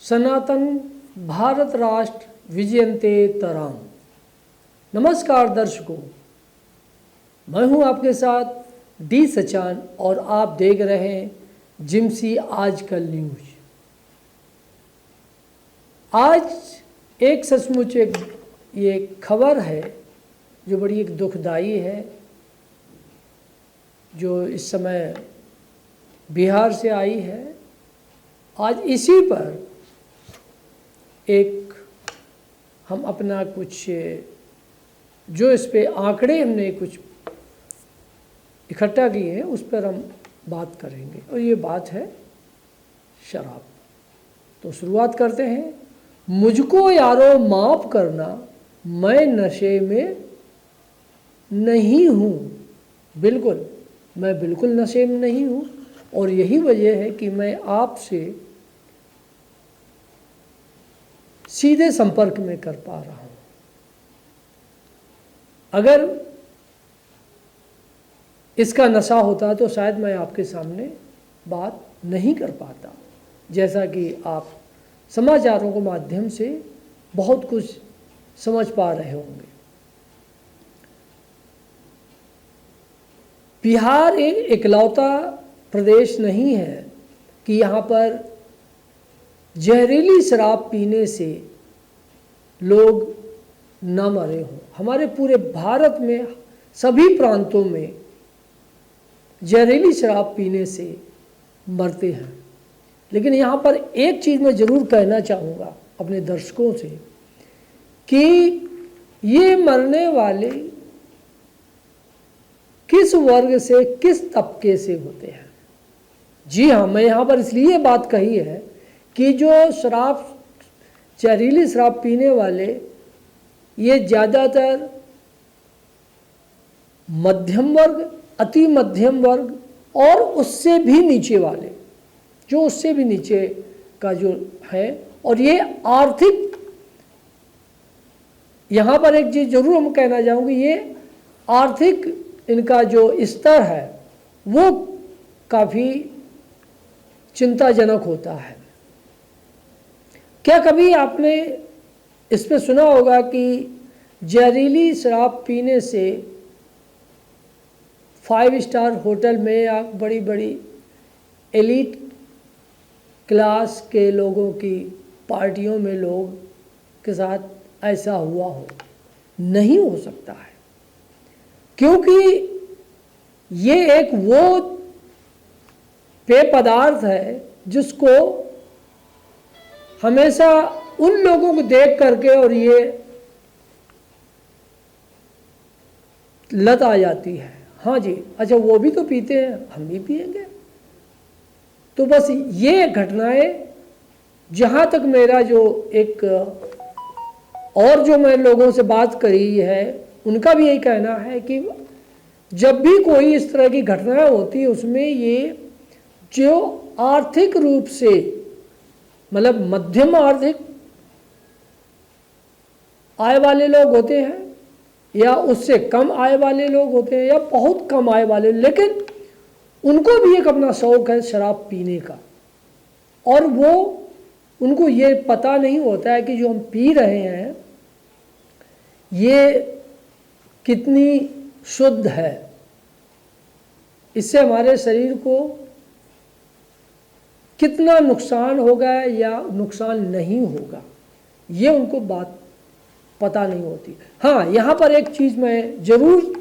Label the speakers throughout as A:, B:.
A: सनातन भारत राष्ट्र विजयन्ते तराम। नमस्कार दर्शकों, मैं हूं आपके साथ डी सचान और आप देख रहे हैं जिमसी आजकल न्यूज। आज एक सचमुच एक ये खबर है जो बड़ी एक दुखदाई है, जो इस समय बिहार से आई है। आज इसी पर एक हम अपना कुछ जो इस पे आंकड़े हमने कुछ इकट्ठा किए हैं उस पर हम बात करेंगे, और ये बात है शराब। तो शुरुआत करते हैं। मुझको यारो माफ़ करना, मैं नशे में नहीं हूँ। बिल्कुल, मैं बिल्कुल नशे में नहीं हूँ, और यही वजह है कि मैं आपसे सीधे संपर्क में कर पा रहा हूँ। अगर इसका नशा होता तो शायद मैं आपके सामने बात नहीं कर पाता, जैसा कि आप समाचारों के माध्यम से बहुत कुछ समझ पा रहे होंगे। बिहार एक इकलौता प्रदेश नहीं है कि यहाँ पर जहरीली शराब पीने से लोग न मरे हों। हमारे पूरे भारत में सभी प्रांतों में जहरीली शराब पीने से मरते हैं। लेकिन यहाँ पर एक चीज़ मैं ज़रूर कहना चाहूँगा अपने दर्शकों से कि ये मरने वाले किस वर्ग से, किस तबके से होते हैं। जी हाँ, मैं यहाँ पर इसलिए बात कही है कि जो जहरीली शराब पीने वाले ये ज़्यादातर मध्यम वर्ग, अति मध्यम वर्ग और उससे भी नीचे वाले, जो उससे भी नीचे का जो है, और ये आर्थिक, यहाँ पर एक चीज़ जरूर हम कहना चाहूँगी, ये आर्थिक इनका जो स्तर है वो काफ़ी चिंताजनक होता है। क्या कभी आपने इस पे सुना होगा कि जहरीली शराब पीने से 5 स्टार होटल में या बड़ी बड़ी एलीट क्लास के लोगों की पार्टियों में लोग के साथ ऐसा हुआ हो? नहीं हो सकता है, क्योंकि ये एक वो पेय पदार्थ है जिसको हमेशा उन लोगों को देख करके और ये लत आ जाती है। हाँ जी, अच्छा वो भी तो पीते हैं, हम भी पिएंगे। तो बस ये घटनाएं, जहाँ तक मेरा जो एक और जो मैं लोगों से बात करी है उनका भी यही कहना है कि जब भी कोई इस तरह की घटनाएं होती है उसमें ये जो आर्थिक रूप से, मतलब मध्यम आर्थिक आय वाले लोग होते हैं, या उससे कम आय वाले लोग होते हैं, या बहुत कम आय वाले, लेकिन उनको भी एक अपना शौक है शराब पीने का, और वो उनको ये पता नहीं होता है कि जो हम पी रहे हैं ये कितनी शुद्ध है, इससे हमारे शरीर को कितना नुकसान होगा या नुकसान नहीं होगा, ये उनको बात पता नहीं होती। हाँ, यहाँ पर एक चीज़ मैं ज़रूर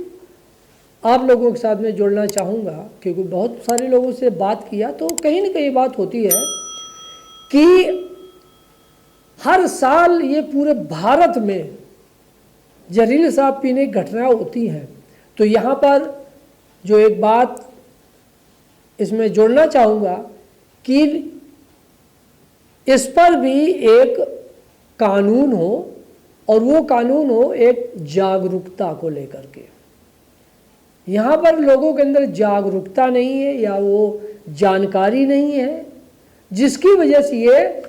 A: आप लोगों के साथ में जोड़ना चाहूँगा, क्योंकि बहुत सारे लोगों से बात किया तो कहीं ना कहीं बात होती है कि हर साल ये पूरे भारत में जहरीली शराब पीने की घटनाएँ होती हैं। तो यहाँ पर जो एक बात इसमें जोड़ना चाहूँगा कि इस पर भी एक कानून हो, और वो कानून हो एक जागरूकता को लेकर के। यहाँ पर लोगों के अंदर जागरूकता नहीं है या वो जानकारी नहीं है, जिसकी वजह से ये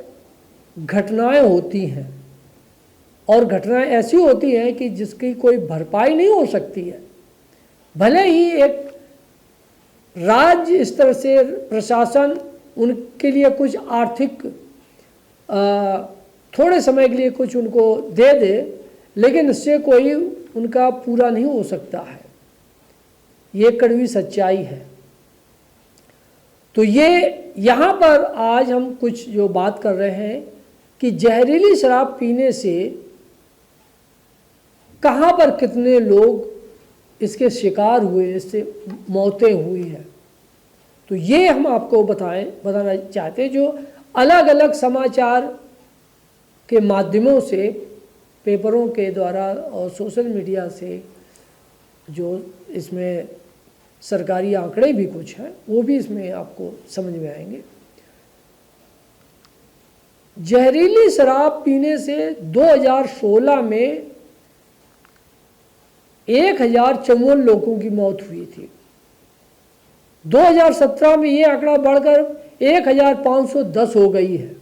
A: घटनाएं होती हैं, और घटनाएं ऐसी होती हैं कि जिसकी कोई भरपाई नहीं हो सकती है। भले ही एक राज्य स्तर से प्रशासन उनके लिए कुछ आर्थिक थोड़े समय के लिए कुछ उनको दे दे, लेकिन इससे कोई उनका पूरा नहीं हो सकता है। ये कड़वी सच्चाई है। तो ये यहाँ पर आज हम कुछ जो बात कर रहे हैं कि जहरीली शराब पीने से कहाँ पर कितने लोग इसके शिकार हुए, इससे मौतें हुई हैं, तो ये हम आपको बताना चाहते हैं। जो अलग अलग समाचार के माध्यमों से, पेपरों के द्वारा और सोशल मीडिया से जो इसमें सरकारी आंकड़े भी कुछ हैं, वो भी इसमें आपको समझ में आएंगे। जहरीली शराब पीने से 2016 में 1054 लोगों की मौत हुई थी। 2017 में ये आंकड़ा बढ़कर 1510 हो गई है।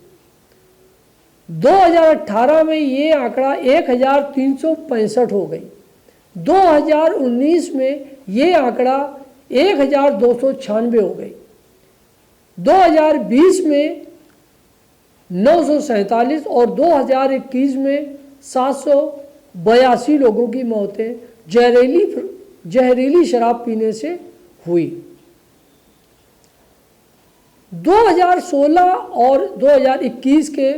A: 2018 में ये आंकड़ा 1365 हो गई। 2019 में ये आंकड़ा 1296 हो गई। 2020 में 947 और 2021 में 782 लोगों की मौतें जहरीली शराब पीने से हुई। 2016 और 2021 के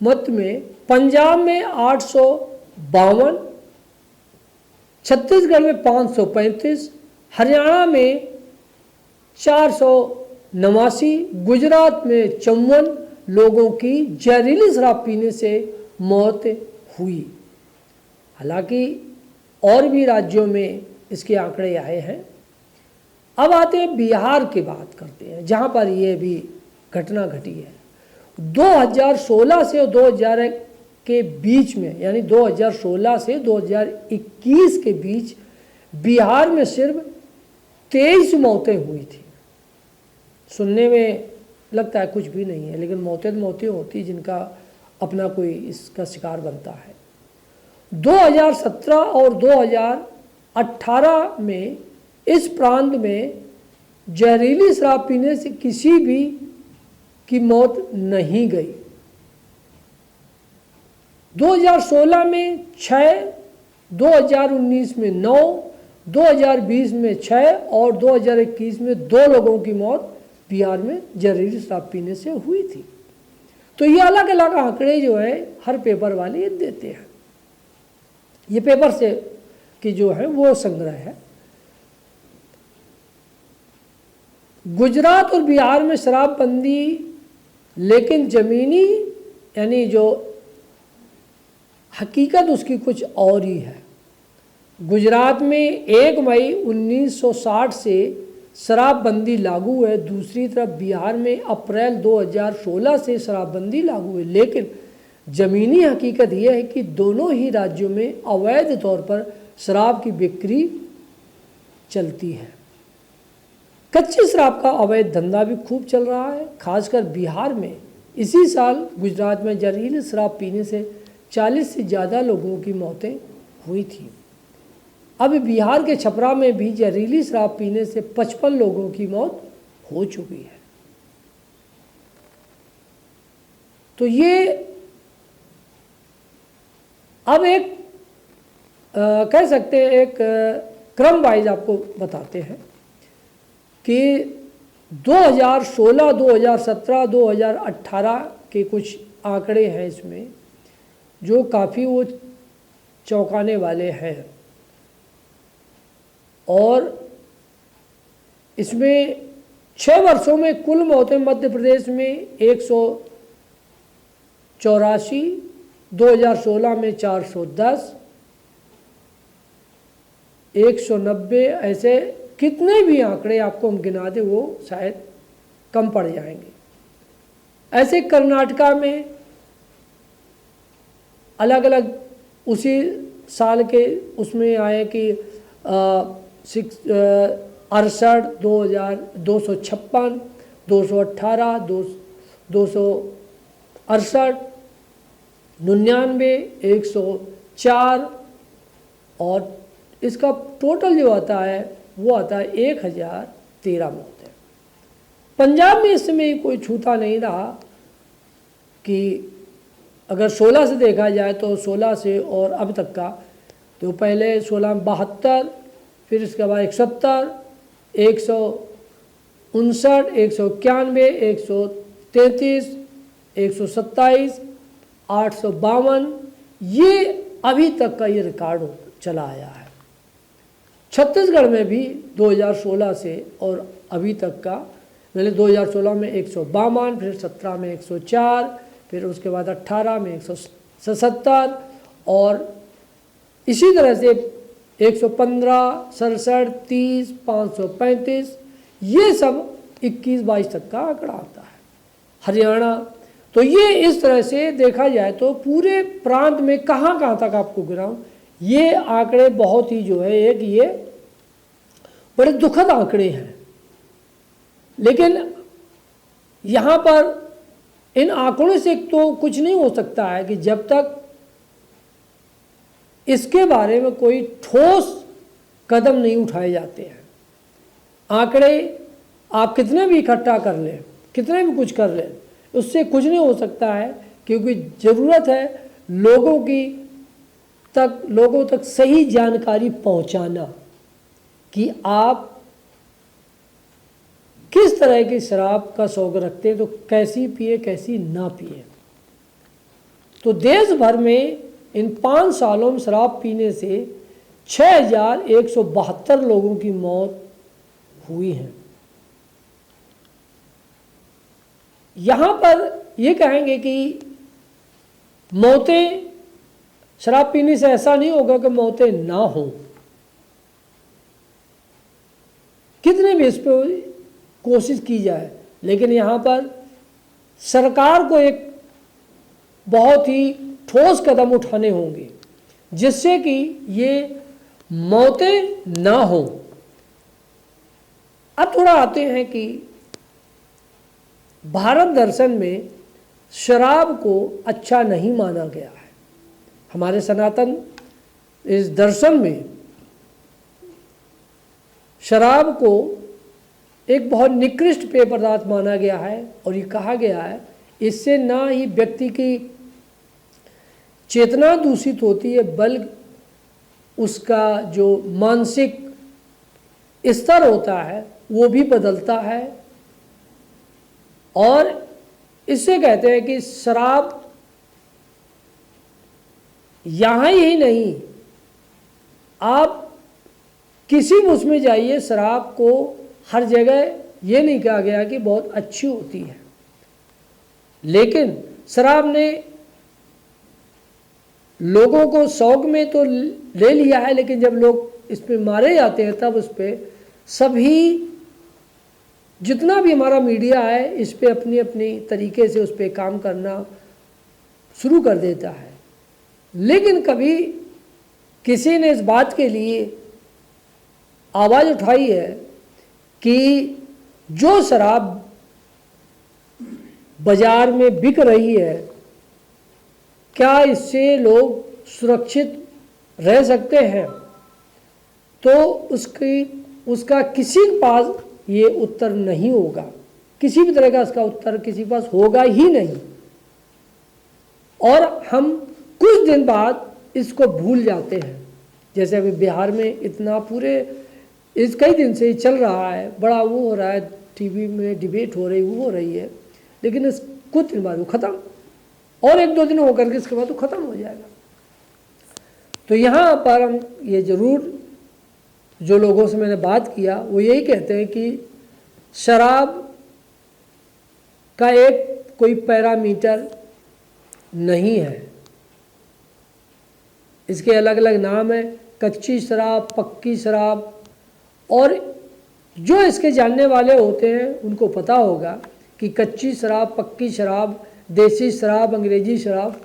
A: मध्य में पंजाब में 852, छत्तीसगढ़ में 535, हरियाणा में 489, गुजरात में 54 लोगों की जहरीली शराब पीने से मौत हुई। हालांकि और भी राज्यों में इसके आंकड़े आए हैं। अब आते हैं बिहार की बात करते हैं, जहाँ पर ये भी घटना घटी है। 2016 से 2000 के बीच में, यानी 2016 से 2021 के बीच बिहार में सिर्फ 23 मौतें हुई थी। सुनने में लगता है कुछ भी नहीं है, लेकिन मौतें होती जिनका अपना कोई इसका शिकार बनता है। 2017 और 2018 में इस प्रांत में जहरीली शराब पीने से किसी भी की मौत नहीं गई। 2016 में 6, 2019 में 9, 2020 में 6 और 2021 में 2 लोगों की मौत बिहार में जहरीली शराब पीने से हुई थी। तो ये अलग अलग आंकड़े जो है हर पेपर वाले देते हैं। ये पेपर से की जो है वो संग्रह है। गुजरात और बिहार में शराबबंदी, लेकिन ज़मीनी यानी जो हकीकत उसकी कुछ और ही है। गुजरात में 1 मई 1960 से शराबबंदी लागू है। दूसरी तरफ बिहार में अप्रैल 2016 से शराबबंदी लागू है, लेकिन ज़मीनी हकीकत यह है कि दोनों ही राज्यों में अवैध तौर पर शराब की बिक्री चलती है। कच्ची शराब का अवैध धंधा भी खूब चल रहा है, खासकर बिहार में। इसी साल गुजरात में जहरीली शराब पीने से 40 से ज़्यादा लोगों की मौतें हुई थी। अब बिहार के छपरा में भी जहरीली शराब पीने से 55 लोगों की मौत हो चुकी है। तो ये अब एक कह सकते हैं एक क्रम वाइज आपको बताते हैं कि 2016, 2017, 2018 के कुछ आंकड़े हैं इसमें जो काफ़ी वो चौंकाने वाले हैं। और इसमें 6 वर्षों में कुल मौतें मध्य प्रदेश में 184, 2016 में 410, 190, ऐसे कितने भी आंकड़े आपको हम गिना दें वो शायद कम पड़ जाएंगे। ऐसे कर्नाटका में अलग अलग उसी साल के उसमें आए कि 68, 256, 218, 268, 99, 104 और इसका टोटल जो आता है वो आता है 1013 मौतें। पंजाब में इस समय कोई छूता नहीं रहा कि अगर 16 से देखा जाए तो 16 से और अब तक का, तो पहले 16 में 72, फिर इसके बाद 170, 159, 191, 133, 127, 852, ये अभी तक का ये रिकॉर्ड चला आया है। छत्तीसगढ़ में भी 2016 से और अभी तक का, पहले 2016 में 152, फिर 17 में 104, फिर उसके बाद 18 में 177, और इसी तरह से 115, 67, 30, 535, ये सब 21-22 तक का आंकड़ा आता है। हरियाणा, तो ये इस तरह से देखा जाए तो पूरे प्रांत में कहाँ कहाँ तक आपको गिनाऊं, ये आंकड़े बहुत ही जो है एक ये बड़े दुखद आंकड़े हैं। लेकिन यहाँ पर इन आंकड़ों से तो कुछ नहीं हो सकता है कि जब तक इसके बारे में कोई ठोस कदम नहीं उठाए जाते हैं। आंकड़े आप कितने भी इकट्ठा कर लें, कितने भी कुछ कर लें, उससे कुछ नहीं हो सकता है, क्योंकि ज़रूरत है लोगों तक सही जानकारी पहुंचाना कि आप किस तरह की शराब का शौक रखते हैं, तो कैसी पिए कैसी ना पिए। तो देश भर में इन 5 सालों में शराब पीने से 6172 लोगों की मौत हुई है। यहाँ पर ये कहेंगे कि मौतें शराब पीने से ऐसा नहीं होगा कि मौतें ना हो, कितने भी इस पर कोशिश की जाए, लेकिन यहाँ पर सरकार को एक बहुत ही ठोस कदम उठाने होंगे जिससे कि ये मौतें ना हो। अब थोड़ा आते हैं कि भारत दर्शन में शराब को अच्छा नहीं माना गया है। हमारे सनातन इस दर्शन में शराब को एक बहुत निकृष्ट पेय पदार्थ माना गया है, और ये कहा गया है इससे ना ही व्यक्ति की चेतना दूषित होती है, बल्कि उसका जो मानसिक स्तर होता है वो भी बदलता है। और इससे कहते हैं कि शराब यहाँ ही नहीं, आप किसी भी उसमें जाइए, शराब को हर जगह ये नहीं कहा गया कि बहुत अच्छी होती है, लेकिन शराब ने लोगों को शौक में तो ले लिया है, लेकिन जब लोग इस पे मारे जाते हैं तब उस पे सभी जितना भी हमारा मीडिया है इस पे अपनी अपनी तरीके से उस पे काम करना शुरू कर देता है। लेकिन कभी किसी ने इस बात के लिए आवाज़ उठाई है कि जो शराब बाजार में बिक रही है, क्या इससे लोग सुरक्षित रह सकते हैं? तो उसका किसी के पास ये उत्तर नहीं होगा, किसी भी तरह का इसका उत्तर किसी के पास होगा ही नहीं। और हम कुछ दिन बाद इसको भूल जाते हैं। जैसे अभी बिहार में इतना पूरे इस कई दिन से ही चल रहा है, बड़ा वो हो रहा है, टीवी में डिबेट हो रही, वो हो रही है, लेकिन इस कुछ दिन बाद वो ख़त्म, और 1-2 दिन होकर के इसके बाद वो ख़त्म हो जाएगा। तो यहाँ पर हम ये ज़रूर, जो लोगों से मैंने बात किया वो यही कहते हैं कि शराब का एक कोई पैरामीटर नहीं है, इसके अलग अलग नाम है, कच्ची शराब, पक्की शराब। और जो इसके जानने वाले होते हैं उनको पता होगा कि कच्ची शराब, पक्की शराब, देसी शराब, अंग्रेजी शराब,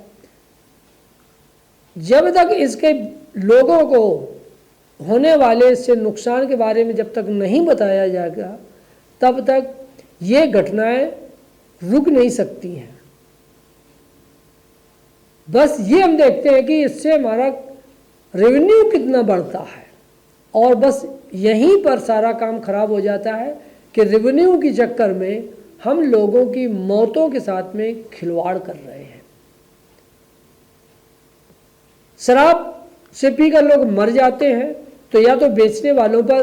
A: जब तक इसके लोगों को होने वाले इससे नुकसान के बारे में जब तक नहीं बताया जाएगा तब तक ये घटनाएं रुक नहीं सकती हैं। बस ये हम देखते हैं कि इससे हमारा रेवेन्यू कितना बढ़ता है, और बस यहीं पर सारा काम खराब हो जाता है कि रेवेन्यू के चक्कर में हम लोगों की मौतों के साथ में खिलवाड़ कर रहे हैं। शराब से पीकर लोग मर जाते हैं तो या तो बेचने वालों पर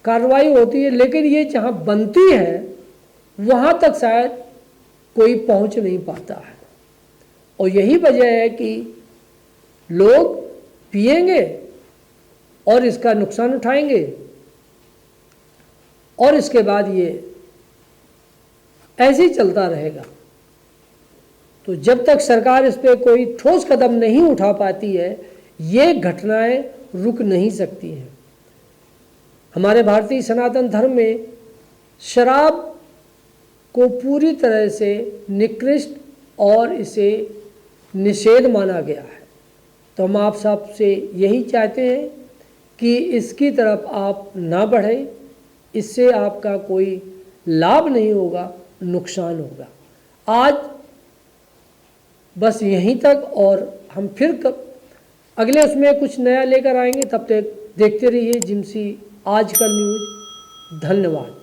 A: कार्रवाई होती है, लेकिन ये जहाँ बनती है वहाँ तक शायद कोई पहुँच नहीं पाता है। और यही वजह है कि लोग पिएंगे और इसका नुकसान उठाएंगे और इसके बाद ये ऐसे ही चलता रहेगा। तो जब तक सरकार इस पर कोई ठोस कदम नहीं उठा पाती है, ये घटनाएं रुक नहीं सकती हैं। हमारे भारतीय सनातन धर्म में शराब को पूरी तरह से निकृष्ट और इसे निषेध माना गया है। तो हम आप सबसे यही चाहते हैं कि इसकी तरफ आप ना बढ़ें, इससे आपका कोई लाभ नहीं होगा, नुकसान होगा। आज बस यहीं तक, और हम फिर अगले उसमें कुछ नया लेकर आएंगे। तब तक देखते रहिए जिम्सी आजकल न्यूज़। धन्यवाद।